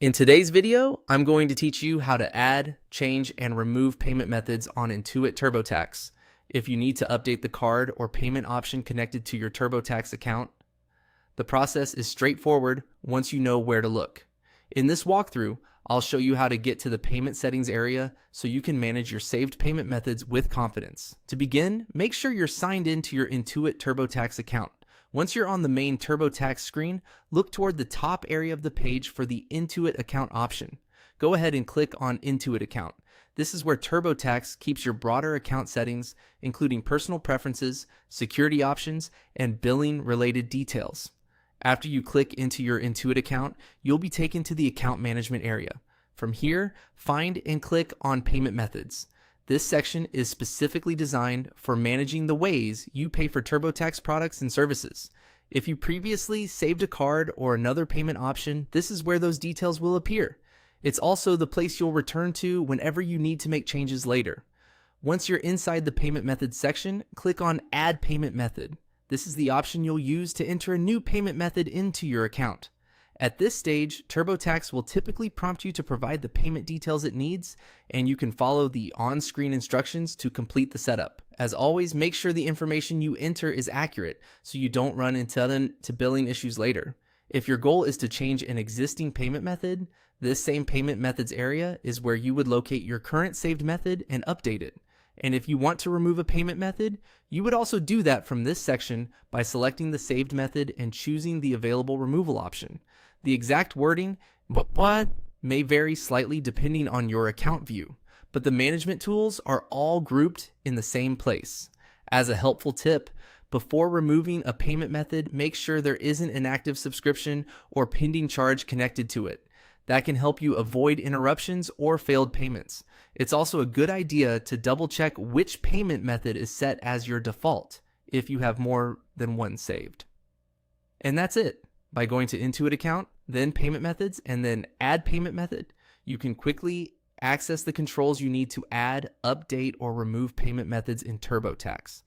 In today's video, I'm going to teach you how to add, change, and remove payment methods on Intuit TurboTax. If you need to update the card or payment option connected to your TurboTax account, the process is straightforward once you know where to look. In this walkthrough, I'll show you how to get to the payment settings area so you can manage your saved payment methods with confidence. To begin, make sure you're signed into your Intuit TurboTax account. Once you're on the main TurboTax screen, look toward the top area of the page for the Intuit account option. Go ahead and click on Intuit account. This is where TurboTax keeps your broader account settings, including personal preferences, security options, and billing related details. After you click into your Intuit account, you'll be taken to the account management area. From here, find and click on payment methods. This section is specifically designed for managing the ways you pay for TurboTax products and services. If you previously saved a card or another payment option, this is where those details will appear. It's also the place you'll return to whenever you need to make changes later. Once you're inside the payment method section, click on Add Payment Method. This is the option you'll use to enter a new payment method into your account. At this stage, TurboTax will typically prompt you to provide the payment details it needs, and you can follow the on-screen instructions to complete the setup. As always, make sure the information you enter is accurate so you don't run into billing issues later. If your goal is to change an existing payment method, this same payment methods area is where you would locate your current saved method and update it. And if you want to remove a payment method, you would also do that from this section by selecting the saved method and choosing the available removal option. The exact wording may vary slightly depending on your account view, but the management tools are all grouped in the same place. As a helpful tip, before removing a payment method, make sure there isn't an active subscription or pending charge connected to it. That can help you avoid interruptions or failed payments. It's also a good idea to double check which payment method is set as your default if you have more than one saved. And that's it. By going to Intuit account, then payment methods, and then add payment method, you can quickly access the controls you need to add, update, or remove payment methods in TurboTax.